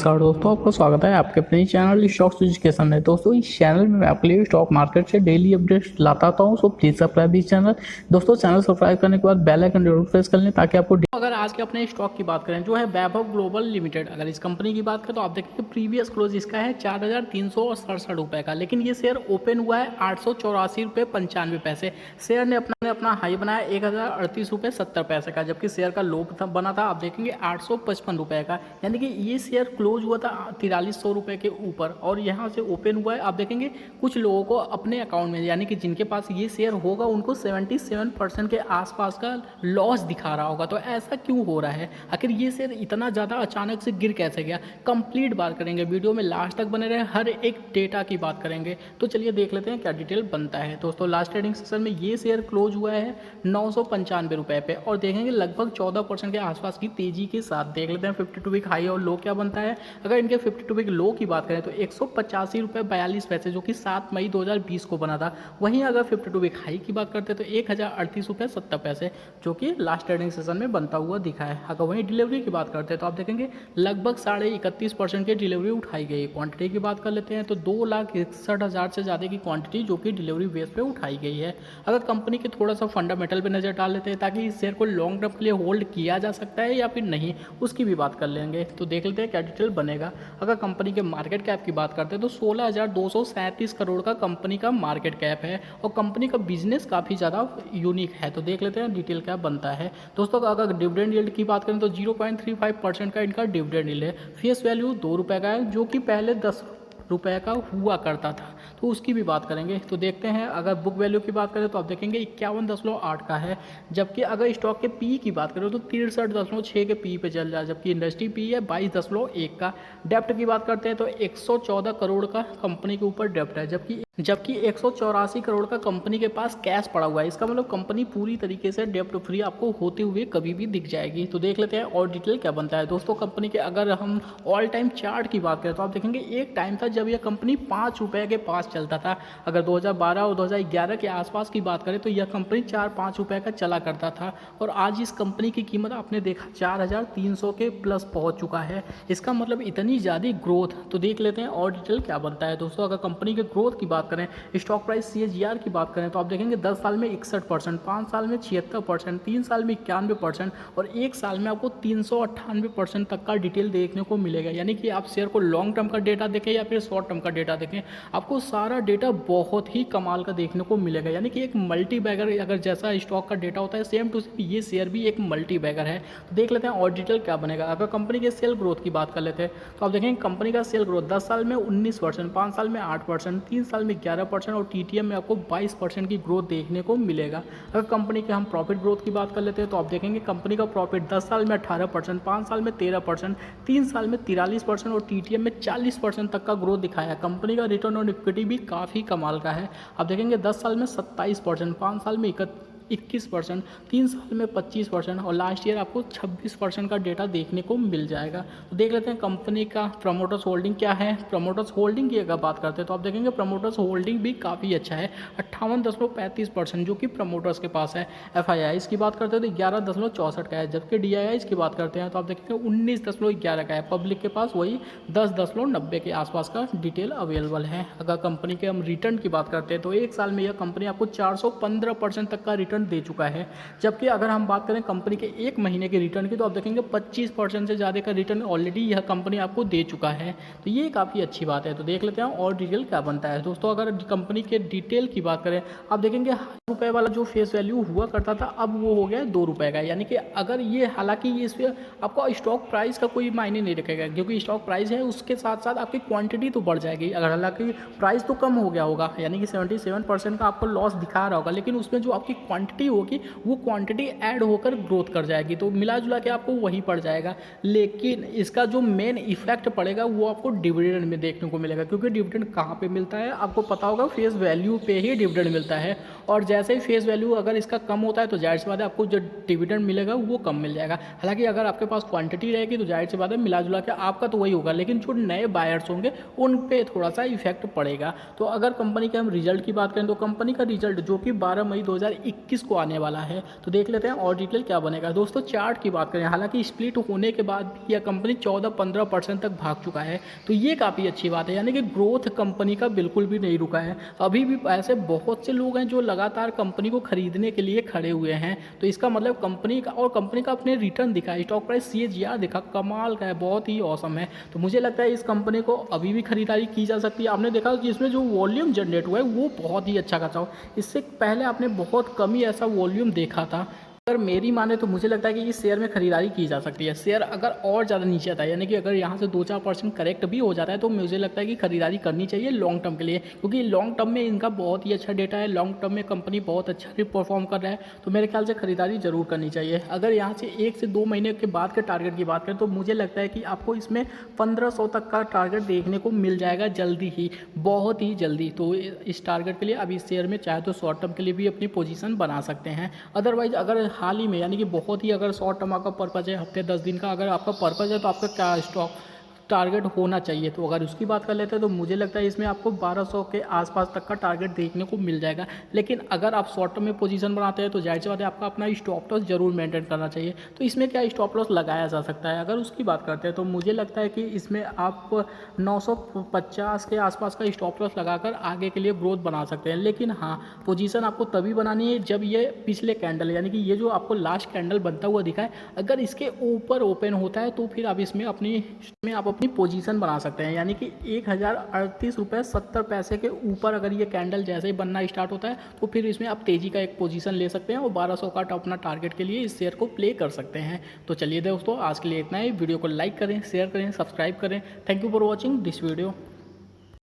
नमस्कार दोस्तों, आपका स्वागत है आपके अपने चैनल स्टॉक्स एजुकेशन में। दोस्तों इस चैनल में मैं आपके लिए स्टॉक मार्केट से डेली अपडेट्स लाता हूं, so please subscribe this channel. दोस्तों चैनल सब्सक्राइब करने के बाद बेल आइकन जरूर प्रेस कर लें ताकि आपको अगर आज के अपने स्टॉक की बात करें जो है वैभव ग्लोबल लिमिटेड, अगर इस कंपनी की बात करें तो आप देखेंगे प्रीवियस क्लोज इसका है 4,367 रुपए का, लेकिन ये शेयर ओपन हुआ है 884 रुपये 95 पैसे। शेयर ने अपना हाई बनाया 1,038 रुपये 70 पैसे का, जबकि शेयर का लो बना था आप देखेंगे 855 रुपये का, यानी कि ये शेयर क्लोज हुआ था 4300 रुपये के ऊपर और यहाँ से ओपन हुआ है। आप देखेंगे कुछ लोगों को अपने अकाउंट में, यानी कि जिनके पास ये शेयर होगा उनको 77% के आसपास का लॉस दिखा रहा होगा। तो ऐसा क्यों हो रहा है, आखिर ये शेयर इतना ज़्यादा अचानक से गिर कैसे गया, कंप्लीट बात करेंगे वीडियो में, लास्ट तक बने रहे, हर एक डेटा की बात करेंगे। तो चलिए देख लेते हैं क्या डिटेल बनता है। दोस्तों लास्ट ट्रेडिंग सेशन में ये शेयर क्लोज हुआ है 995 रुपये पे और देखेंगे लगभग 14% के आसपास की तेजी के साथ। देख लेते हैं 52 वीक हाई और लो क्या बनता है। अगर इनके 52 वीक लो की बात करें तो 185 रुपये 42 पैसे, जो कि 7 मई 2020 को बना था। वहीं अगर 52 वीक हाई की बात करते हैं तो 1,038 रुपये 70 पैसे, जो कि लास्ट ट्रेडिंग सेशन में बनता हुआ दिखा है। अगर वहीं डिलीवरी की बात करते हैं तो आप देखेंगे लगभग 31.5% की डिलीवरी उठाई गई। क्वांटिटी की बात कर लेते हैं तो 2,61,000 से ज़्यादा की क्वांटिटी जो कि डिलीवरी बेस पे उठाई गई है। अगर कंपनी के थोड़ा सा फंडामेंटल पे नज़र डाल लेते हैं ताकि इस शेयर को लॉन्ग टर्म के लिए होल्ड किया जा सकता है या फिर नहीं, उसकी भी बात कर लेंगे। तो देख लेते हैं क्या डिटेल बनेगा। अगर कंपनी के मार्केट कैप की बात करते हैं तो 16,237 करोड़ का कंपनी का मार्केट कैप है और कंपनी का बिजनेस काफ़ी ज़्यादा यूनिक है। तो देख लेते हैं डिटेल क्या बनता है। दोस्तों अगर डिविडेंड यील्ड की बात करें तो 0.35% का इनका डिविडेंड यील्ड है। फेस वैल्यू 2 रुपये का है, जो कि पहले 10 रुपये का हुआ करता था, तो उसकी भी बात करेंगे। तो देखते हैं अगर बुक वैल्यू की बात करें तो आप देखेंगे 51.8 का है, जबकि अगर स्टॉक के पी की बात करें तो 63.6 के पी पे चल रहा है, जबकि इंडस्ट्री पी है 22.1 का। डेप्ट की बात करते हैं तो 114 करोड़ का कंपनी के ऊपर डेप्ट है, जबकि 184 करोड़ का कंपनी के पास कैश पड़ा हुआ है। इसका मतलब कंपनी पूरी तरीके से डेप्ट फ्री आपको होते हुए कभी भी दिख जाएगी। तो देख लेते हैं और डिटेल क्या बनता है। दोस्तों कंपनी के अगर हम ऑल टाइम चार्ट की बात करें तो आप देखेंगे एक टाइम था जब यह कंपनी 5 रुपये के पास चलता था। अगर 2012 और 2011 के आसपास की बात करें तो यह कंपनी 4-5 रुपये का चला करता था और आज इस कंपनी की कीमत आपने देखा 4,300 के प्लस पहुँच चुका है। इसका मतलब इतनी ज़्यादा ग्रोथ। तो देख लेते हैं और डिटेल क्या बनता है। दोस्तों अगर कंपनी के ग्रोथ की बात करें, स्टॉक प्राइस CAGR की बात करें तो आप देखेंगे 10 साल में 61%, 5 साल में 76%, 3 साल में 91% और 1 साल में आपको 398% तक का डिटेल देखने को मिलेगा। यानी कि आप शेयर को लॉन्ग टर्म का डेटा देखें या फिर शॉर्ट टर्म का डेटा देखें, आपको सारा डेटा बहुत ही कमाल का देखने को मिलेगा। यानी कि एक मल्टी बैगर अगर जैसा स्टॉक का डेटा होता है, सेम टू सेम ये शेयर भी एक मल्टी बैगर है। तो देख लेते हैं और डिटेल क्या बनेगा। अगर कंपनी के सेल ग्रोथ की बात कर लेते हैं तो आप देखेंगे कंपनी का सेल ग्रोथ 10 साल में 19%, 5 साल में 8%, 3 साल में 11% और TTM में आपको 22% की ग्रोथ देखने को मिलेगा। अगर कंपनी के हम प्रॉफिट ग्रोथ की बात कर लेते हैं तो आप देखेंगे कंपनी का प्रॉफिट 10 साल में 18%, 5 साल में 13%, 3 साल में 43% और TTM में 40% तक का ग्रोथ दिखाया। कंपनी का रिटर्न ऑन इक्विटी भी काफ़ी कमाल का है। आप देखेंगे 10 साल में 27%, 5 साल में 21%, 3 साल में 25% और लास्ट ईयर आपको 26% का डेटा देखने को मिल जाएगा। तो देख लेते हैं कंपनी का प्रमोटर्स होल्डिंग क्या है। प्रमोटर्स होल्डिंग की अगर बात करते हैं तो आप देखेंगे प्रमोटर्स होल्डिंग भी काफ़ी अच्छा है, 58.35% जो कि प्रमोटर्स के पास है। FIIs की बात करते हैं तो 11.64 का है, जबकि DIIs की बात करते हैं तो आप देखेंगे 19.11 का है। पब्लिक के पास वही 10.90 के आसपास का डिटेल अवेलेबल है। अगर कंपनी के हम रिटर्न की बात करते हैं तो 1 साल में यह कंपनी आपको 415% तक का रिटर्न दे चुका है, जबकि अगर हम बात करें कंपनी के 1 महीने के रिटर्न की तो आप देखेंगे 25% से ज़्यादा का रिटर्न ऑलरेडी यह कंपनी आपको दे चुका है। तो ये काफ़ी अच्छी बात है। तो देख लेते हैं और डिटेल क्या बनता है। दोस्तों अगर कंपनी के डिटेल की बात करें, आप देखेंगे रुपये वाला जो फेस वैल्यू हुआ करता था अब वो हो गया 2 रुपये का। यानी कि अगर ये, हालांकि ये इसमें आपको स्टॉक प्राइस का कोई मायने नहीं रखेगा, क्योंकि स्टॉक प्राइस है उसके साथ साथ आपकी क्वांटिटी तो बढ़ जाएगी। अगर हालांकि प्राइस तो कम हो गया होगा, यानी कि 77% का आपको लॉस दिखा रहा होगा, लेकिन उसमें जो आपकी क्वांटिटी होगी वो क्वांटिटी ऐड होकर ग्रोथ कर जाएगी, तो मिला जुला के आपको वही पड़ जाएगा। लेकिन इसका जो मेन इफेक्ट पड़ेगा वो आपको डिविडेंड में देखने को मिलेगा, क्योंकि डिविडेंड कहाँ पे मिलता है आपको पता होगा, फेस वैल्यू पे ही डिविडेंड मिलता है। और जैसे ही फेस वैल्यू अगर इसका कम होता है तो जाहिर सी बात है आपको जो डिविडेंड मिलेगा वो कम मिल जाएगा। हालांकि अगर आपके पास क्वांटिटी रहेगी तो जाहिर सी बात है मिला जुला के आपका तो वही होगा, लेकिन जो नए बायर्स होंगे उन पे थोड़ा सा इफेक्ट पड़ेगा। तो अगर कंपनी के हम रिजल्ट की बात करें तो कंपनी का रिजल्ट जो कि 12 मई 2021 किसको आने वाला है। तो देख लेते हैं और डिटेल क्या बनेगा। दोस्तों चार्ट की बात करें, हालांकि स्प्लिट होने के बाद भी यह कंपनी 14-15% तक भाग चुका है, तो ये काफ़ी अच्छी बात है, यानी कि ग्रोथ कंपनी का बिल्कुल भी नहीं रुका है। अभी भी ऐसे बहुत से लोग हैं जो लगातार कंपनी को खरीदने के लिए खड़े हुए हैं, तो इसका मतलब कंपनी का अपने रिटर्न दिखा है, स्टॉक प्राइस CAGR दिखा, कमाल का है, बहुत ही औसम है। तो मुझे लगता है इस कंपनी को अभी भी खरीदारी की जा सकती है। आपने देखा कि इसमें जो वॉल्यूम जनरेट हुआ है वो बहुत ही अच्छा खासा हो, इससे पहले आपने बहुत कम ही ऐसा वॉल्यूम देखा था। अगर मेरी माने तो मुझे लगता है कि इस शेयर में खरीदारी की जा सकती है। शेयर अगर और ज़्यादा नीचे आता है, यानी कि अगर यहाँ से 2-4% करेक्ट भी हो जाता है, तो मुझे लगता है कि खरीदारी करनी चाहिए लॉन्ग टर्म के लिए, क्योंकि लॉन्ग टर्म में इनका बहुत ही अच्छा डेटा है, लॉन्ग टर्म में कंपनी बहुत अच्छा भी परफॉर्म कर रहा है, तो मेरे ख्याल से खरीदारी जरूर करनी चाहिए। अगर यहाँ से 1 से 2 महीने के बाद के टारगेट की बात करें, तो मुझे लगता है कि आपको इसमें 1500 तक का टारगेट देखने को मिल जाएगा जल्दी ही, बहुत ही जल्दी। तो इस टारगेट के लिए अब इस शेयर में चाहे तो शॉर्ट टर्म के लिए भी अपनी पोजीशन बना सकते हैं। अदरवाइज अगर हाल ही में, यानी कि बहुत ही अगर शॉर्ट टर्म आपका पर्पज़ है, हफ्ते 10 दिन का अगर आपका पर्पज़ है, तो आपका क्या स्टॉक टारगेट होना चाहिए। तो अगर उसकी बात कर लेते हैं तो मुझे लगता है इसमें आपको 1200 के आसपास तक का टारगेट देखने को मिल जाएगा। लेकिन अगर आप शॉर्ट टर्म में पोजीशन बनाते हैं तो जाहिर सी बात है आपका अपना स्टॉप लॉस जरूर मेंटेन करना चाहिए। तो इसमें क्या स्टॉप लॉस लगाया जा सकता है, अगर उसकी बात करते हैं तो मुझे लगता है कि इसमें आप 950 के आसपास का स्टॉप लॉस लगाकर आगे के लिए ग्रोथ बना सकते हैं। लेकिन हाँ, पोजीशन आपको तभी बनानी है जब ये पिछले कैंडल, यानी कि ये जो आपको लास्ट कैंडल बनता हुआ दिखा है, अगर इसके ऊपर ओपन होता है तो फिर आप इसमें आप अपनी पोजीशन बना सकते हैं। यानी कि 1038 रुपये 70 पैसे के ऊपर अगर ये कैंडल जैसे ही बनना स्टार्ट होता है, तो फिर इसमें आप तेजी का एक पोजीशन ले सकते हैं और 1200 का अपना टारगेट के लिए इस शेयर को प्ले कर सकते हैं। तो चलिए दोस्तों, आज के लिए इतना ही। वीडियो को लाइक करें, शेयर करें, सब्सक्राइब करें। Thank you for watching this video.